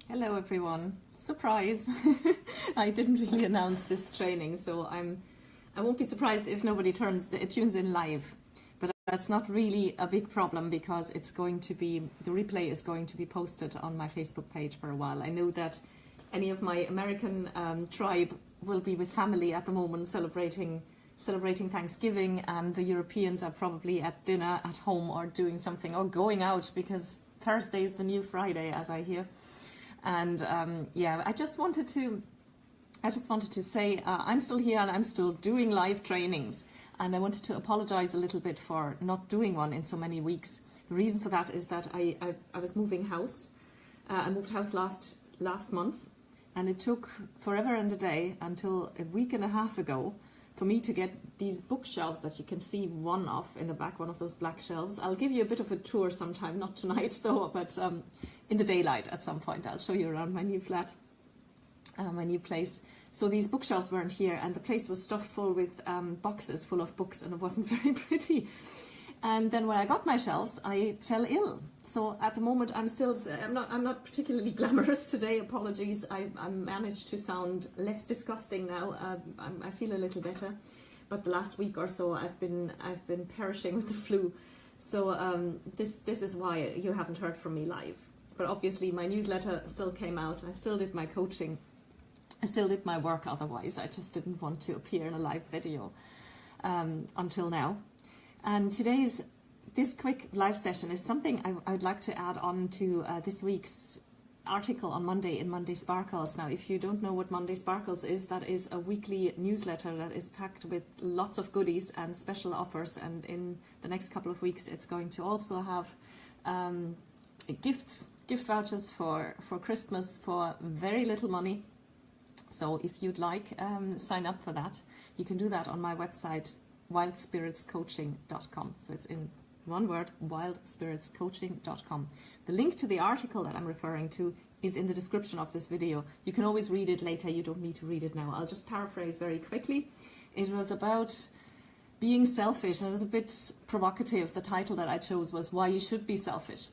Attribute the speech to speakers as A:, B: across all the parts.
A: Hello everyone. Surprise! I didn't really announce this training, so I won't be surprised if nobody tunes in live. But that's not really a big problem because the replay is going to be posted on my Facebook page for a while. I know that any of my American tribe will be with family at the moment celebrating Thanksgiving, and the Europeans are probably at dinner at home or doing something or going out because Thursday is the new Friday, as I hear. And I just wanted to say I'm still here and I'm still doing live trainings, and I wanted to apologize a little bit for not doing one in so many weeks. The reason for that is that I was moving house. I moved house last month, and it took forever and a day until a week and a half ago for me to get these bookshelves that you can see one of in the back, one of those black shelves. I'll give you a bit of a tour sometime, not tonight though, but in the daylight at some point. I'll show you around my new flat, my new place. So these bookshelves weren't here, and the place was stuffed full with boxes full of books, and it wasn't very pretty. And then when I got my shelves, I fell ill. So at the moment, I'm not particularly glamorous today. Apologies. I managed to sound less disgusting now. I feel a little better, but the last week or so, I've been perishing with the flu. So this is why you haven't heard from me live. But obviously, my newsletter still came out. I still did my coaching. I still did my work. Otherwise, I just didn't want to appear in a live video until now. And this quick live session is something I'd like to add on to this week's article on Monday in Monday Sparkles. Now, if you don't know what Monday Sparkles is, that is a weekly newsletter that is packed with lots of goodies and special offers. And in the next couple of weeks, it's going to also have gift vouchers for Christmas for very little money. So if you'd like, sign up for that. You can do that on my website, wildspiritscoaching.com. So it's in one word, wildspiritscoaching.com. The link to the article that I'm referring to is in the description of this video. You can always read it later. You don't need to read it now. I'll just paraphrase very quickly. It was about being selfish, and it was a bit provocative. The title that I chose was Why You Should Be Selfish.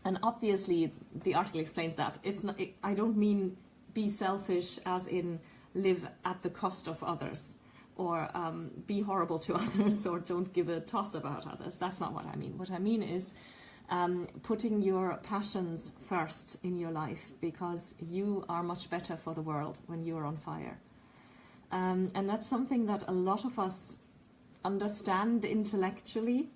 A: And obviously, the article explains that. I don't mean be selfish as in live at the cost of others, or be horrible to others, or don't give a toss about others. That's not what I mean. What I mean is putting your passions first in your life, because you are much better for the world when you're on fire. And that's something that a lot of us understand intellectually,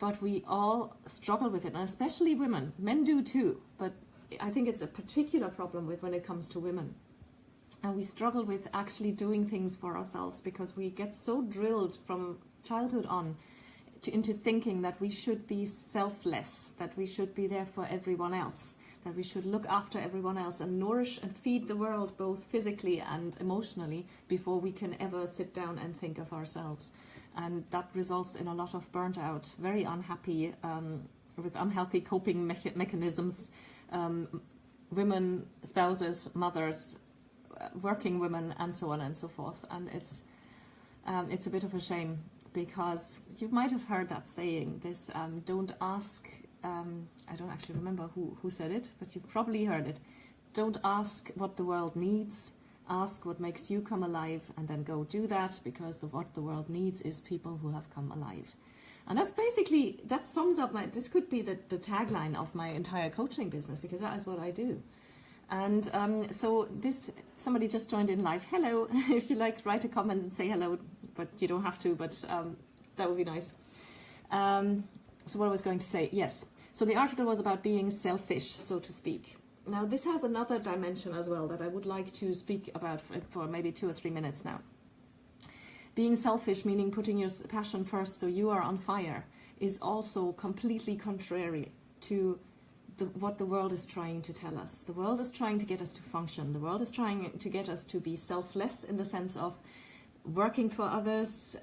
A: but we all struggle with it, and especially women. Men do too, but I think it's a particular problem when it comes to women. And we struggle with actually doing things for ourselves because we get so drilled from childhood on into thinking that we should be selfless, that we should be there for everyone else, that we should look after everyone else and nourish and feed the world both physically and emotionally before we can ever sit down and think of ourselves. And that results in a lot of burnt out, very unhappy, with unhealthy coping mechanisms, women, spouses, mothers, working women, and so on and so forth. And it's a bit of a shame, because you might have heard that saying, this don't ask, I don't actually remember who said it, but you've probably heard it. Don't ask what the world needs, ask what makes you come alive, and then go do that, because what the world needs is people who have come alive. And that sums up this could be the tagline of my entire coaching business, because that is what I do. And so somebody just joined in live. Hello. If you like, write a comment and say hello, but you don't have to, but that would be nice. So what I was going to say, yes. So the article was about being selfish, so to speak. Now, this has another dimension as well that I would like to speak about for maybe 2 or 3 minutes now. Being selfish, meaning putting your passion first so you are on fire, is also completely contrary to what the world is trying to tell us. The world is trying to get us to function. The world is trying to get us to be selfless in the sense of working for others,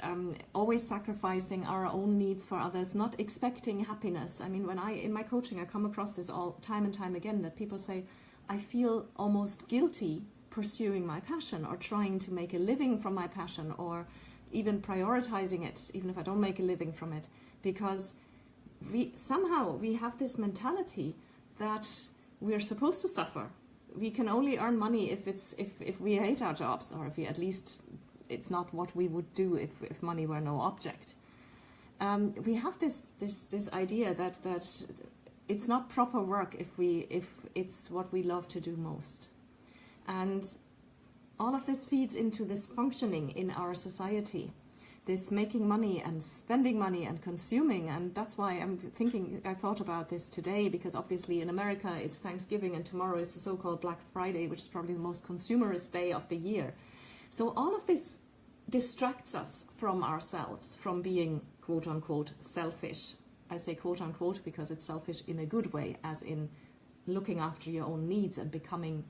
A: always sacrificing our own needs for others, not expecting happiness. I mean, in my coaching, I come across this all time and time again, that people say, I feel almost guilty pursuing my passion or trying to make a living from my passion, or even prioritizing it, even if I don't make a living from it, because we have this mentality that we're supposed to suffer. We can only earn money if we hate our jobs, or if we at least it's not what we would do if money were no object. We have this idea that it's not proper work if it's what we love to do most, and all of this feeds into this functioning in our society, this making money and spending money and consuming. And that's why I thought about this today, because obviously in America it's Thanksgiving and tomorrow is the so-called Black Friday, which is probably the most consumerist day of the year. So all of this distracts us from ourselves, from being quote unquote selfish. I say quote unquote because it's selfish in a good way, as in looking after your own needs and becoming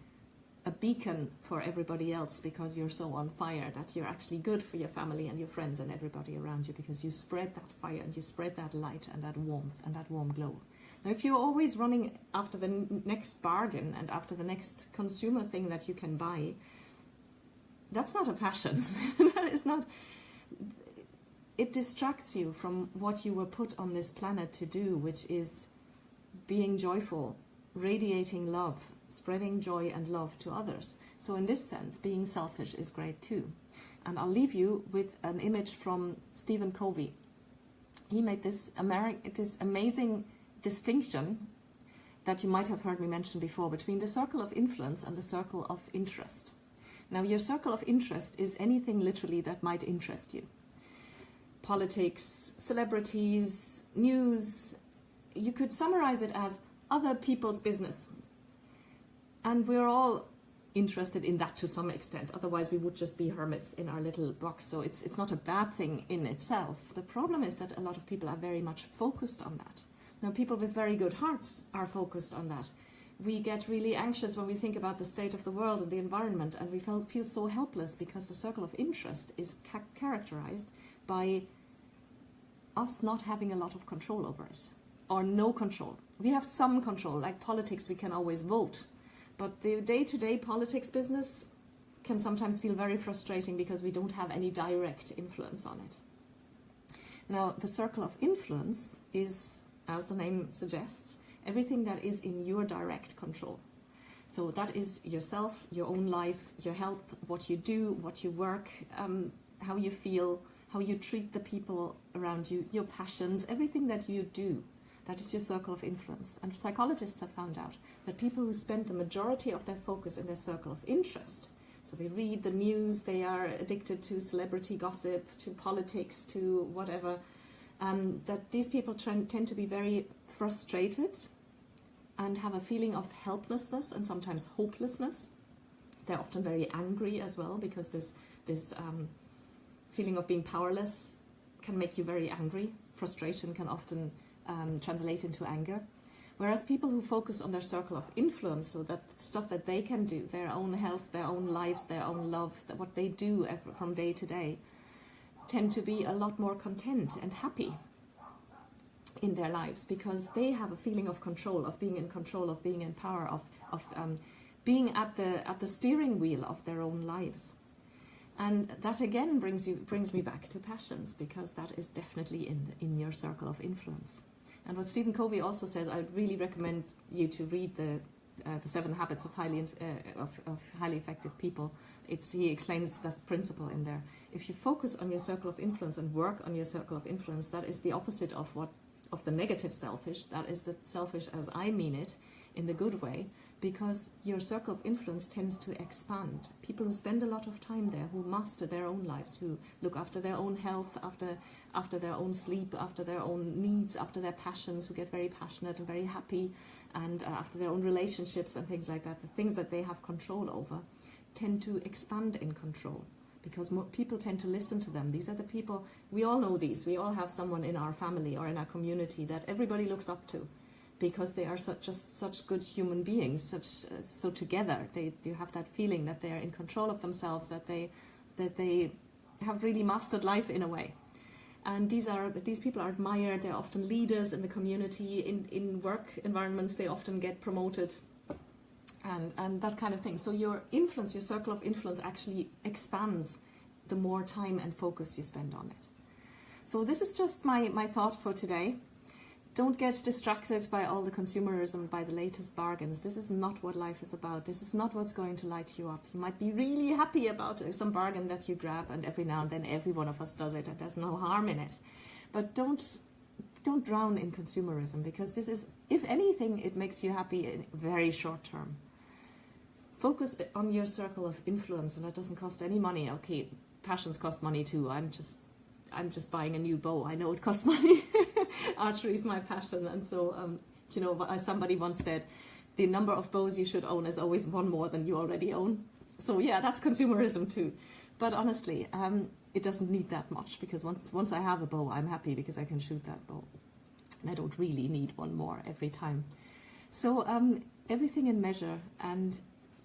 A: a beacon for everybody else, because you're so on fire that you're actually good for your family and your friends and everybody around you, because you spread that fire and you spread that light and that warmth and that warm glow. Now, if you're always running after the next bargain and after the next consumer thing that you can buy, that's not a passion. That is not. It distracts you from what you were put on this planet to do, which is being joyful, radiating love, spreading joy and love to others. So in this sense, being selfish is great too. And I'll leave you with an image from Stephen Covey. He made this amazing distinction that you might have heard me mention before, between the circle of influence and the circle of interest. Now, your circle of interest is anything literally that might interest you. Politics, celebrities, news. You could summarize it as other people's business. And we're all interested in that to some extent. Otherwise, we would just be hermits in our little box. So it's not a bad thing in itself. The problem is that a lot of people are very much focused on that. Now, people with very good hearts are focused on that. We get really anxious when we think about the state of the world and the environment, and we feel so helpless because the circle of interest is characterized by us not having a lot of control over it, or no control. We have some control, like politics, we can always vote. But the day-to-day politics business can sometimes feel very frustrating because we don't have any direct influence on it. Now, the circle of influence is, as the name suggests, everything that is in your direct control. So that is yourself, your own life, your health, what you do, what you work, how you feel, how you treat the people around you, your passions, everything that you do. That is your circle of influence. And psychologists have found out that people who spend the majority of their focus in their circle of interest, so they read the news, they are addicted to celebrity gossip, to politics, to whatever, that these people tend to be very frustrated and have a feeling of helplessness and sometimes hopelessness. They're often very angry as well, because this feeling of being powerless can make you very angry. Frustration can often translate into anger. Whereas people who focus on their circle of influence, so that stuff that they can do, their own health, their own lives, their own love, what they do from day to day, tend to be a lot more content and happy in their lives, because they have a feeling of control, of being in control, of being in power, of being at the steering wheel of their own lives. And that again brings me back to passions, because that is definitely in your circle of influence. And what Stephen Covey also says, I would really recommend you to read the 7 Habits of Highly Effective People. He explains that principle in there. If you focus on your circle of influence and work on your circle of influence, that is the opposite of the negative selfish. That is the selfish as I mean it, in the good way, because your circle of influence tends to expand. People who spend a lot of time there, who master their own lives, who look after their own health, after their own sleep, after their own needs, after their passions, who get very passionate and very happy, and after their own relationships and things like that, the things that they have control over, tend to expand in control, because people tend to listen to them. These are the people, we all know these, we all have someone in our family or in our community that everybody looks up to, because they are just such good human beings, so together. You have that feeling that they are in control of themselves, that they have really mastered life in a way. And these people are admired. They're often leaders in the community. In work environments, they often get promoted, and that kind of thing. So your influence, your circle of influence, actually expands the more time and focus you spend on it. So this is just my thought for today. Don't get distracted by all the consumerism, by the latest bargains. This is not what life is about. This is not what's going to light you up. You might be really happy about some bargain that you grab, and every now and then every one of us does it, and there's no harm in it. But don't drown in consumerism, because this is, if anything, it makes you happy in very short term. Focus on your circle of influence, and it doesn't cost any money. Okay, passions cost money too. I'm just buying a new bow. I know it costs money. Archery is my passion, and so you know, as somebody once said, the number of bows you should own is always one more than you already own. So yeah, that's consumerism too. But honestly, it doesn't need that much, because once I have a bow, I'm happy because I can shoot that bow, and I don't really need one more every time. So everything in measure, and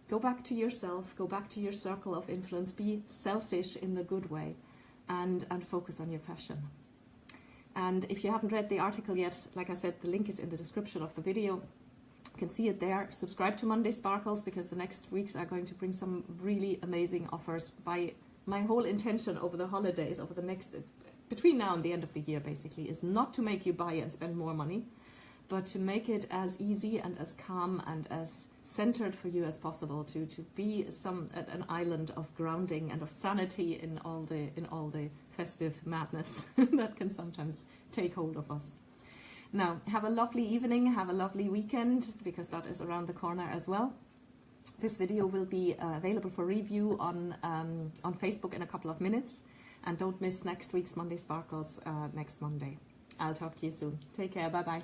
A: go back to yourself, go back to your circle of influence, be selfish in the good way, and focus on your passion. And if you haven't read the article yet, like I said, the link is in the description of the video. You can see it there. Subscribe to Monday Sparkles, because the next weeks are going to bring some really amazing offers. My whole intention over the holidays, over the next, between now and the end of the year basically, is not to make you buy and spend more money, but to make it as easy and as calm and as centered for you as possible, to be an island of grounding and of sanity in all the festive madness that can sometimes take hold of us. Now, have a lovely evening, have a lovely weekend, because that is around the corner as well. This video will be available for review on Facebook in a couple of minutes, and don't miss next week's Monday Sparkles next Monday. I'll talk to you soon. Take care, bye bye.